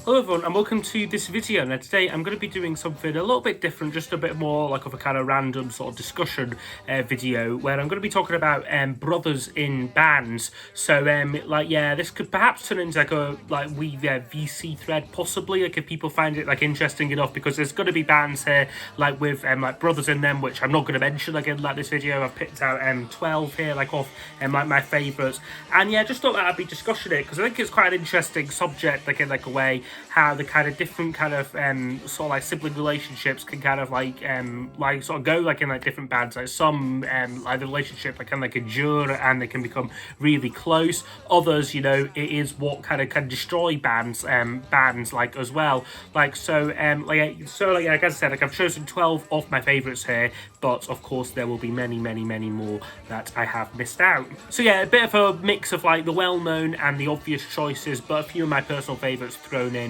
Hello everyone and welcome to this video. Now today I'm going to be doing something a little bit different, just a bit more like of a kind of random sort of discussion video where I'm going to be talking about brothers in bands. So this could perhaps turn into like a VC thread possibly, like if people find it like interesting enough, because there's going to be bands here like with like brothers in them, which I'm not going to mention like in like this video. I've picked out 12 here like off like my favourites, and yeah, just thought that I'd be discussing it because I think it's quite an interesting subject, like in like a way how the kind of different kind of sort of like sibling relationships can kind of like sort of go like in like different bands. Like some like the relationship like can like endure and they can become really close. Others, you know, it is what kind of can destroy bands like as well. Like like I said, like I've chosen 12 of my favourites here, but of course there will be many more that I have missed out. So yeah, a bit of a mix of like the well-known and the obvious choices, but a few of my personal favourites thrown in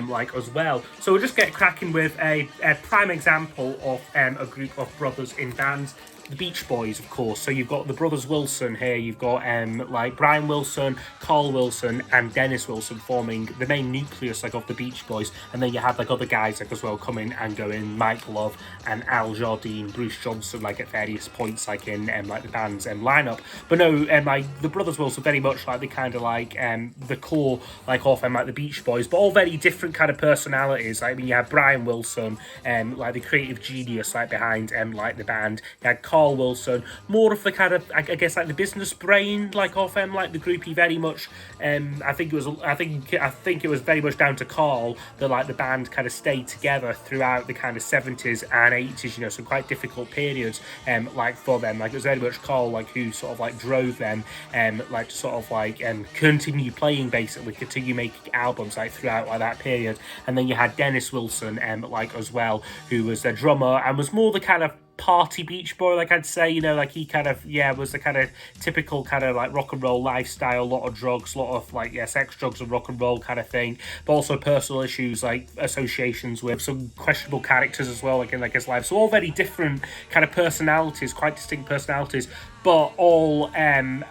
like as well. So we'll just get cracking with a prime example of a group of brothers in bands. The Beach Boys, of course. So you've got the brothers Wilson here. You've got like Brian Wilson, Carl Wilson, and Dennis Wilson forming the main nucleus like of the Beach Boys. And then you have like other guys like as well coming and going. Mike Love and Al Jardine, Bruce Johnson, like at various points like in like the band's lineup. But no, like the brothers Wilson very much like the kind of like the core like of like the Beach Boys, but all very different kind of personalities. Like, I mean, you have Brian Wilson, like the creative genius like behind like the band. You had Carl Wilson, more of the kind of I guess like the business brain like of like the group. He very much I think it was very much down to Carl that like the band kind of stayed together throughout the kind of 70s and 80s, you know, some quite difficult periods like for them. Like it was very much Carl like who sort of like drove them like to sort of like continue playing, basically continue making albums like throughout like that period. And then you had Dennis Wilson like as well, who was a drummer and was more the kind of party Beach Boy, like I'd say, you know, like he kind of was the kind of typical kind of like rock and roll lifestyle, a lot of drugs, a lot of like sex, drugs and rock and roll kind of thing, but also personal issues like associations with some questionable characters as well, like in like his life. So all very different kind of personalities, quite distinct personalities, but all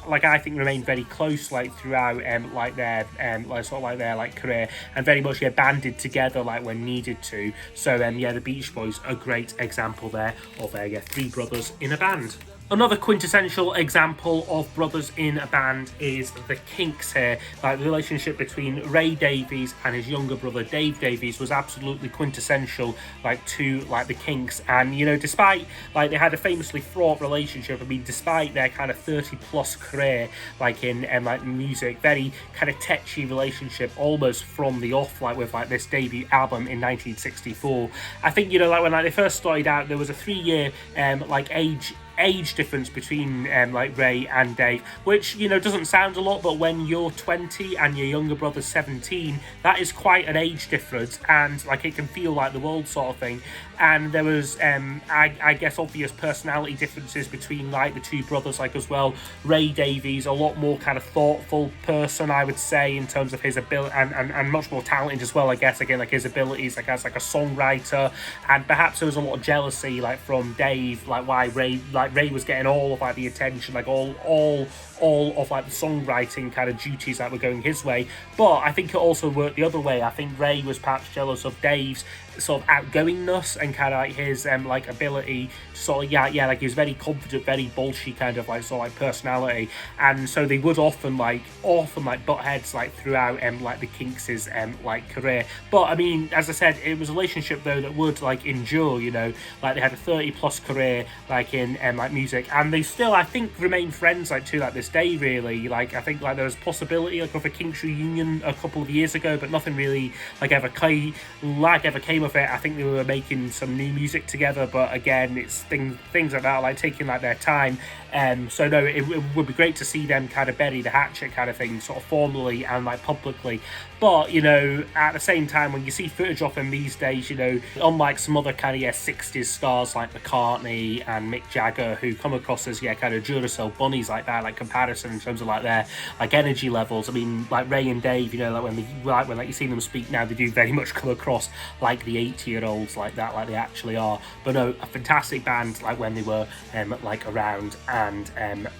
like I think remained very close like throughout like their like sort of like their like career, and very much banded together like when needed to. So the Beach Boys, a great example there of three brothers in a band. Another quintessential example of brothers in a band is the Kinks here. Like the relationship between Ray Davies and his younger brother Dave Davies was absolutely quintessential like to like the Kinks. And you know, despite like they had a famously fraught relationship, I mean despite their kind of 30 plus career like in like music, very kind of tetchy relationship almost from the off, like with like this debut album in 1964. I think, you know, like when like they first started out, there was a 3-year like age difference between like Ray and Dave, which, you know, doesn't sound a lot, but when you're 20 and your younger brother's 17, that is quite an age difference, and like it can feel like the world sort of thing. And there was I guess obvious personality differences between like the two brothers like as well. Ray Davies, a lot more kind of thoughtful person, I would say, in terms of his ability, and much more talented as well, I guess, again, like his abilities like as like a songwriter. And perhaps there was a lot of jealousy like from Dave, like why Ray was getting all of like the attention, like all of like the songwriting kind of duties that were going his way. But I think it also worked the other way. I think Ray was perhaps jealous of Dave's sort of outgoingness and kind of like his like ability to sort of like he was very confident, very bolshy kind of like sort of like personality. And so they would often butt heads like throughout like the Kinks' like career. But I mean, as I said, it was a relationship though that would like endure, you know, like they had a 30 plus career like in like music, and they still, I think, remain friends like to like this day, really. Like I think like there was possibility like of a Kinks reunion a couple of years ago, but nothing really like ever came of it. I think they were making some new music together, but again, it's things like that, like taking like their time. So no, it would be great to see them kind of bury the hatchet kind of thing, sort of formally and like publicly. But you know, at the same time, when you see footage of them these days, you know, unlike some other kind of 60s stars like McCartney and Mick Jagger, who come across as kind of Duracell bunnies like that, like comparison in terms of like their like energy levels. I mean, like Ray and Dave, you know, like when like you see them speak now, they do very much come across like the 80-year-olds like that, like they actually are. But no, a fantastic band like when they were like around, and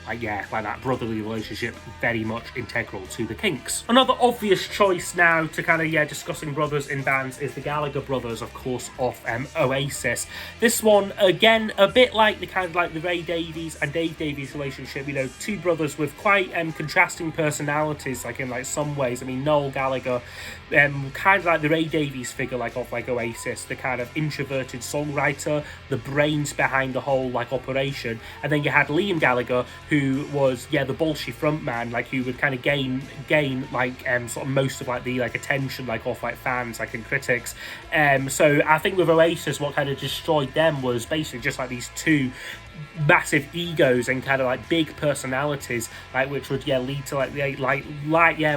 like yeah, like that brotherly relationship very much integral to the Kinks. Another obvious choice now to kind of discussing brothers in bands is the Gallagher brothers, of course, of Oasis. This one again a bit like the kind of like the Ray Davies and Dave Davies relationship, you know, two brothers with quite contrasting personalities, like in like some ways. I mean, Noel Gallagher, kind of like the Ray Davies figure like of like Oasis, the kind of introverted songwriter, the brains behind the whole like operation. And then you had Liam Gallagher, who was the bolshy frontman, like who would kind of gain like sort of most of like the like attention like off like fans like and critics. So I think with Oasis, what kind of destroyed them was basically just like these two massive egos and kind of like big personalities, like which would lead to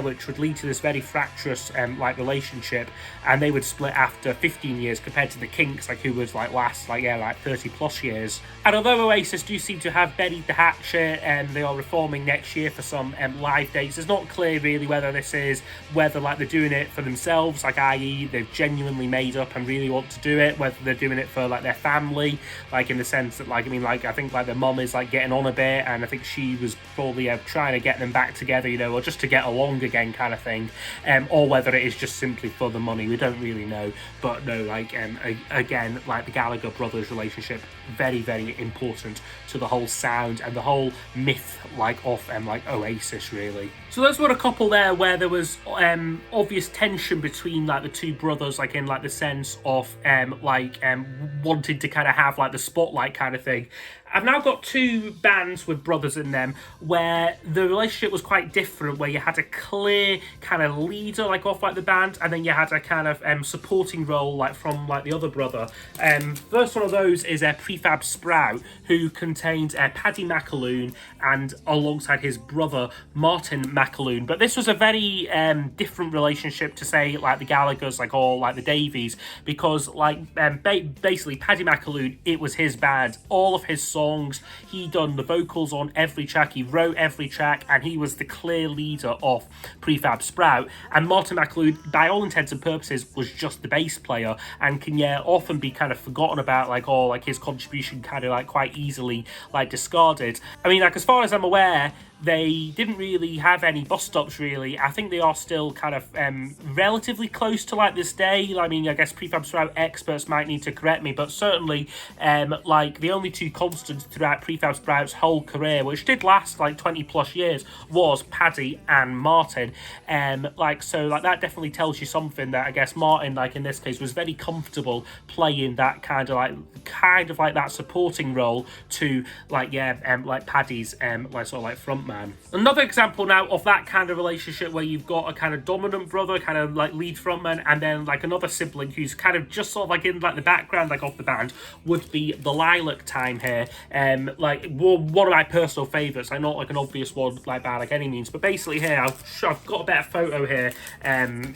which would lead to this very fractious like relationship, and they would split after 15 years compared to the Kinks, like who would like last like 30 plus years. And although Oasis do seem to have buried the hatchet and they are reforming next year for some live dates, it's not clear really whether like they're doing it for themselves, like i.e. they've genuinely made up and really want to do it, whether they're doing it for like their family, like in the sense that like I mean like I think like their mum is like getting on a bit, and I think she was probably trying to get them back together, you know, or just to get along again kind of thing, or whether it is just simply for the money. We don't really know. But no, like again, like the Gallagher brothers relationship, very very important to the whole sound and the whole myth like of like Oasis really. So those were a couple there where there was obvious tension between like the two brothers, like in like the sense of wanting to kind of have like the spotlight kind of thing. I've now got two bands with brothers in them where the relationship was quite different, where you had a clear kind of leader like off like the band, and then you had a kind of supporting role like from like the other brother. First one of those is Prefab Sprout, who contains Paddy McAloon and alongside his brother Martin McAloon. But this was a very different relationship to say like the Gallaghers like or like the Davies, because like basically Paddy McAloon, it was his band, all of his songs, he done the vocals on every track, he wrote every track, and he was the clear leader of Prefab Sprout. And Martin McAloon, by all intents and purposes, was just the bass player, and can often be kind of forgotten about, like, or like his contribution kind of like quite easily like discarded. I mean, like as far as I'm aware, they didn't really have any bust-ups really. I think they are still kind of relatively close to like this day. I mean, I guess Prefab Sprout experts might need to correct me, but certainly like the only two constants throughout Prefab Sprout's whole career, which did last like 20 plus years, was Paddy and Martin. So that definitely tells you something, that I guess Martin, like in this case, was very comfortable playing that kind of like that supporting role to like Paddy's like sort of like front man. Another example now of that kind of relationship where you've got a kind of dominant brother, kind of like lead frontman, and then like another sibling who's kind of just sort of like in like the background like of the band, would be the Lilac Time here. Like one of my personal favourites, like not like an obvious one like by like any means, but basically here I've got a better photo here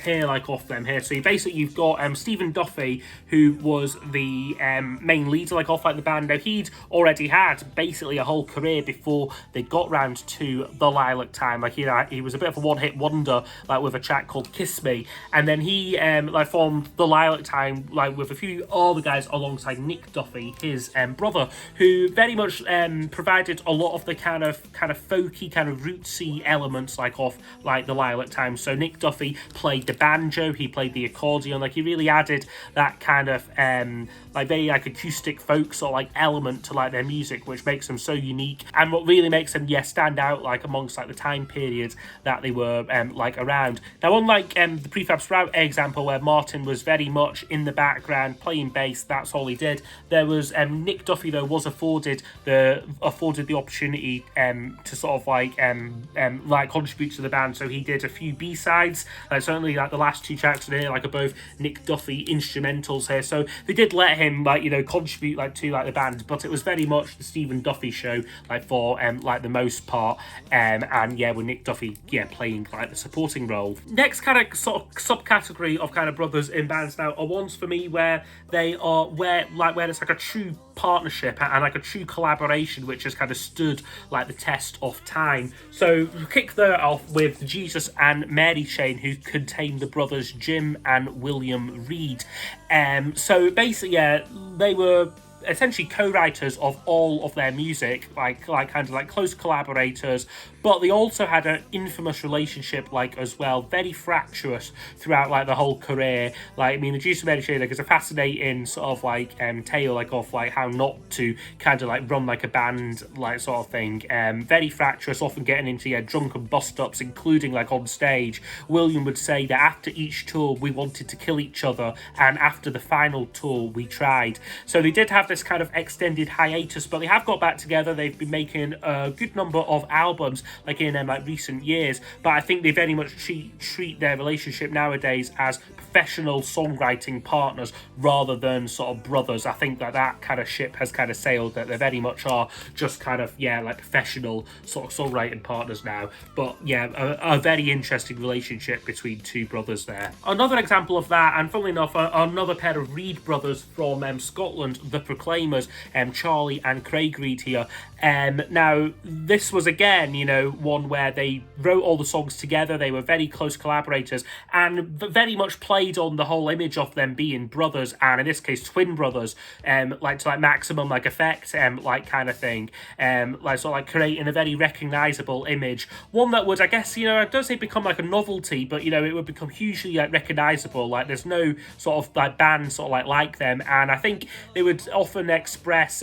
here like off them here. So you've got Stephen Duffy, who was the main leader like off like the band. Now he'd already had basically a whole career before they got round to the Lilac Time. Like he was a bit of a one-hit wonder like with a track called Kiss Me, and then he like formed the Lilac Time like with a few other guys alongside Nick Duffy, his brother, who very much provided a lot of the kind of folky kind of rootsy elements like of like the Lilac Time. So Nick Duffy played the banjo, he played the accordion, like he really added that kind of like very like acoustic folk sort of like element to like their music, which makes them so unique, and what really makes them stand out like amongst like the time period that they were like around. Now unlike the Prefab Sprout example where Martin was very much in the background playing bass, that's all he did, there was Nick Duffy though was afforded the opportunity to sort of like contribute to the band. So he did a few B-sides, certainly like the last two tracks in here like are both Nick Duffy instrumentals here, so they did let him like contribute like to like the band, but it was very much the Stephen Duffy show like for like the most part. and yeah, with Nick Duffy playing like the supporting role. Next kind of sort of subcategory of kind of brothers in bands now are ones for me where where there's like a true partnership and like a true collaboration which has kind of stood like the test of time. So we'll kick that off with Jesus and Mary Chain, who contain the brothers Jim and William Reed. So basically, they were essentially co-writers of all of their music, like kind of like close collaborators, but they also had an infamous relationship as well, very fractious throughout like the whole career. Like, I mean, the Juice and Mary Chain is a fascinating sort of tale of how not to kind of like run like a band sort of thing. Very fractious, often getting into drunken bust-ups, including like on stage. William would say that after each tour we wanted to kill each other, and after the final tour we tried. So they did have this kind of extended hiatus, but they have got back together. They've been making a good number of albums in recent years, but I think they very much treat their relationship nowadays as professional songwriting partners rather than sort of brothers. I think that kind of ship has kind of sailed, that they very much are just kind of professional sort of songwriting partners now. But a very interesting relationship between two brothers there. Another example of that, and funnily enough, another pair of Reed brothers from Scotland, the Proclaimers, Charlie and Craig Reed here. Now this was again one where they wrote all the songs together. They were very close collaborators and very much played on the whole image of them being brothers, and in this case twin brothers, to maximum effect, kind of thing, creating a very recognizable image, one that would, I guess, I don't say become a novelty, but it would become hugely recognizable. There's no sort of band sort of like them, and I think they would often express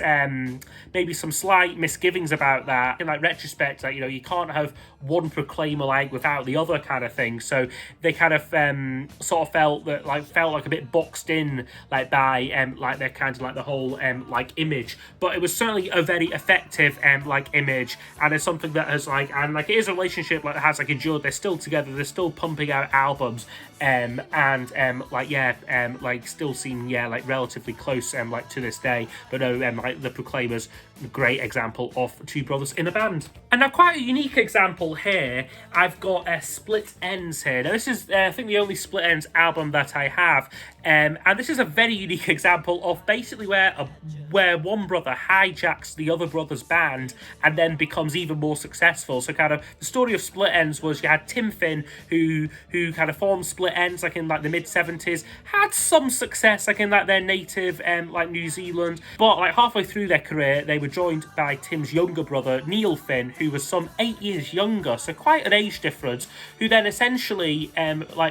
maybe some slight misgivings about that in retrospect, you can't have one Proclaimer without the other kind of thing. So they kind of sort of felt a bit boxed in by their kind of the whole image, but it was certainly a very effective image, and it's something that has it is a relationship that has endured. They're still together, they're still pumping out albums, and still seem relatively close to this day. But no, the Proclaimers, great example of two brothers in a band. And now quite a unique example here, I've got Split Ends here. Now this is I think the only Split Ends album that I have, and this is a very unique example of basically where one brother hijacks the other brother's band and then becomes even more successful. So kind of the story of Split Ends was you had Tim Finn who kind of formed Split Ends in the mid-70s, had some success in their native New Zealand, but halfway through their career they were joined by Tim's younger brother Neil Finn, who was some 8 years younger, so quite an age difference, who then essentially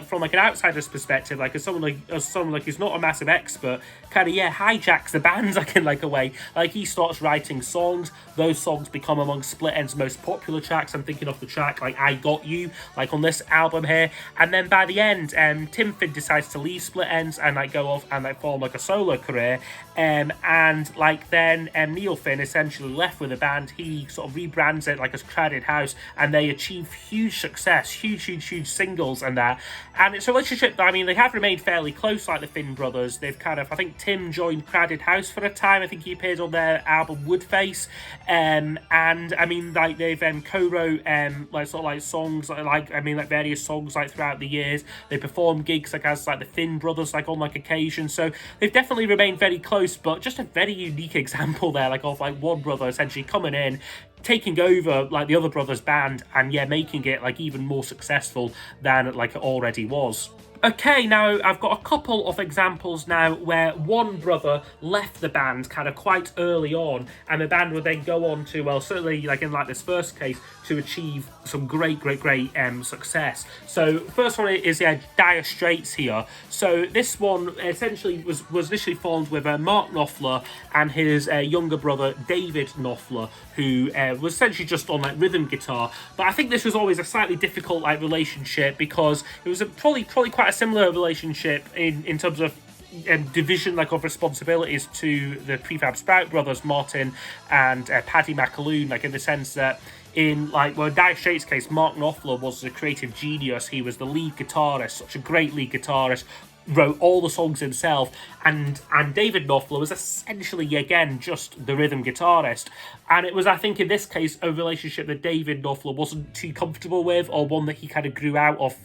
from an outsider's perspective, as someone who's not a massive expert, kind of hijacks the band a way. He starts writing songs, those songs become among Split Ends' most popular tracks. I'm thinking of the track I Got You on this album here, and then by the end Tim Finn decides to leave Split Ends and go off and form a solo career, and then Neil Finn essentially left with the band. He sort of rebrands it as Crowded House, and they achieve huge success, huge singles and that. And it's a relationship that, they have remained fairly close, the Finn brothers. They've kind of, I think Tim joined Crowded House for a time. I think he appeared on their album Woodface, and they've co-wrote songs various songs throughout the years. They perform gigs as the Finn brothers on occasion. So they've definitely remained very close, but just a very unique example there of one brother essentially coming in, taking over the other brother's band, and making it even more successful than it already was. Okay, now I've got a couple of examples now where one brother left the band kind of quite early on, and the band would then go on to, well, certainly in this first case, to achieve some great success. So first one is Dire Straits here. So this one essentially was initially formed with Mark Knopfler and his younger brother David Knopfler, who was essentially just on rhythm guitar. But I think this was always a slightly difficult relationship, because it was probably quite a similar relationship in terms of division of responsibilities to the Prefab Sprout brothers, Martin and Paddy McAloon, in the sense that in Dire Straits' case, Mark Knopfler was the creative genius. He was the lead guitarist, such a great lead guitarist, wrote all the songs himself, and David Knopfler was essentially again just the rhythm guitarist. And it was, I think, in this case, a relationship that David Knopfler wasn't too comfortable with, or one that he kind of grew out of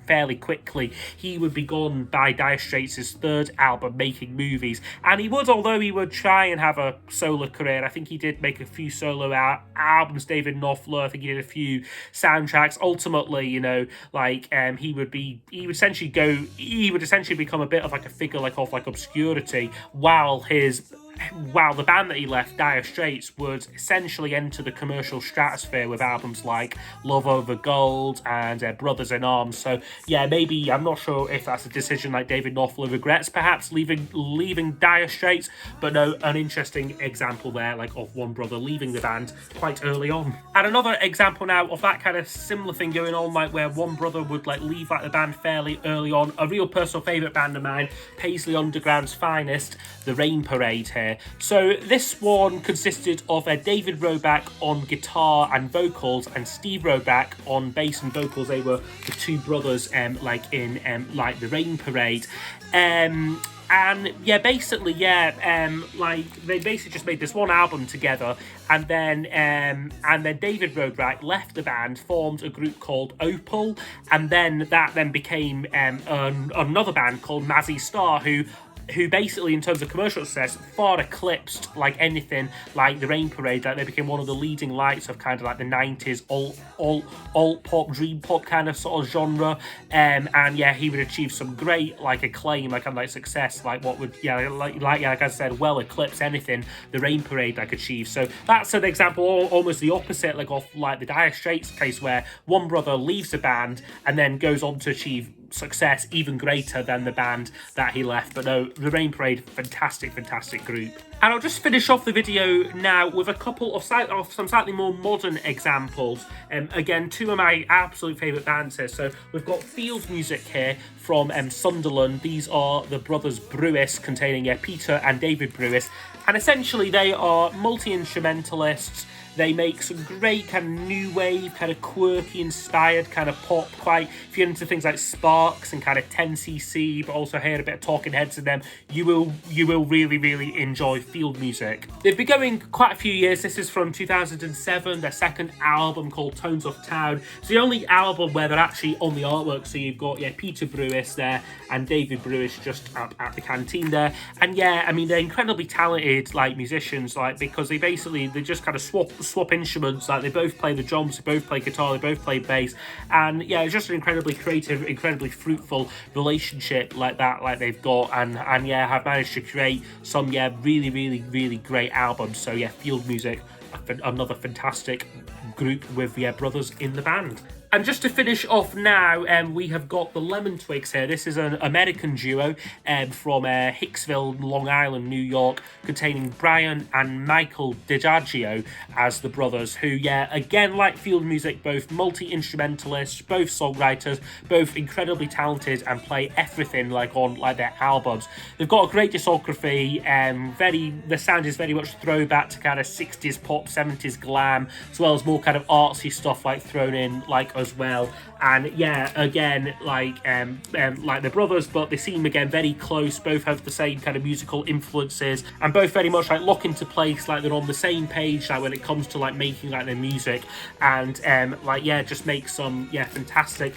fairly quickly. He would be gone by Dire Straits' third album, Making Movies. And he would, although he would try and have a solo career, I think he did make a few solo albums, David Knopfler. I think he did a few soundtracks. Ultimately, you know, like, he would essentially become a bit of like a figure like of like obscurity, while the band that he left, Dire Straits, would essentially enter the commercial stratosphere with albums like Love Over Gold and Brothers in Arms. So yeah, maybe, I'm not sure if that's a decision like David Knopfler regrets, perhaps leaving Dire Straits, but no, an interesting example there, like of one brother leaving the band quite early on. And another example now of that kind of similar thing going on, like where one brother would like leave like the band fairly early on, a real personal favourite band of mine, Paisley Underground's finest, The Rain Parade here. So this one consisted of David Roback on guitar and vocals, and Steve Roback on bass and vocals. They were the two brothers like in like The Rain Parade. And yeah, basically, like they basically just made this one album together, and then David Roback left the band, formed a group called Opal, and then that became another band called Mazzy Star, who basically, in terms of commercial success, far eclipsed like anything like The Rain Parade. Like, they became one of the leading lights of kind of like the 90s alt pop, dream pop kind of sort of genre. And yeah, he would achieve some great like acclaim, like, and like success, like what would like I said, well eclipse anything The Rain Parade like achieved. So that's an example, almost the opposite, like of like the Dire Straits case, where one brother leaves the band and then goes on to achieve success even greater than the band that he left. But no, The Rain Parade, fantastic group. And I'll just finish off the video now with a couple of some slightly more modern examples. Again, two of my absolute favourite bands here. So we've got Field Music here from Sunderland. These are the brothers Brewis, containing Peter and David Brewis. And essentially they are multi-instrumentalists. They make some great kind of new wave, kind of quirky inspired kind of pop, quite, if you're into things like Sparks and kind of 10cc, but also hear a bit of Talking Heads in them, you will really enjoy Field Music. They've been going quite a few years. This is from 2007, their second album called Tones of Town. It's the only album where they're actually on the artwork, so you've got Peter Brewis there and David Brewis just up at the canteen there. And yeah, I mean, they're incredibly talented like musicians, like, because they just kind of swap instruments. Like, they both play the drums, they both play guitar, they both play bass, and yeah, it's just an incredibly creative, incredibly fruitful relationship like that, like they've got, and yeah, have managed to create some really great albums. So yeah, Field Music, another fantastic group with brothers in the band. And just to finish off now, we have got the Lemon Twigs here. This is an American duo from Hicksville, Long Island, New York, containing Brian and Michael DiGiorgio as the brothers, who, yeah, again, like Field Music, both multi-instrumentalists, both songwriters, both incredibly talented and play everything like on like their albums. They've got a great discography, the sound is very much throwback to kind of 60s pop, 70s glam, as well as more kind of artsy stuff like thrown in like as well. And yeah, again, like the brothers, but they seem again very close. Both have the same kind of musical influences, and both very much like lock into place, like they're on the same page, like when it comes to like making like their music, and like yeah, just make some fantastic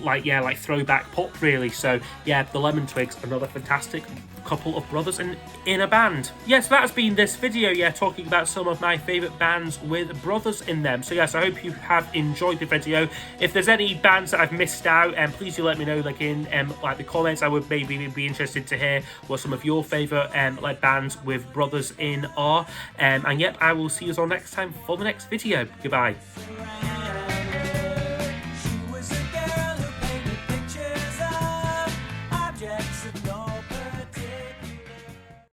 like throwback pop really. So yeah, the Lemon Twigs, another fantastic couple of brothers in a band. Yes, that's been this video, talking about some of my favourite bands with brothers in them. So yes, I hope you have enjoyed the video. If there's any bands that I've missed out, please do let me know, like in like the comments. I would maybe be interested to hear what some of your favourite like bands with brothers in are. And yep, I will see you all next time for the next video. Goodbye.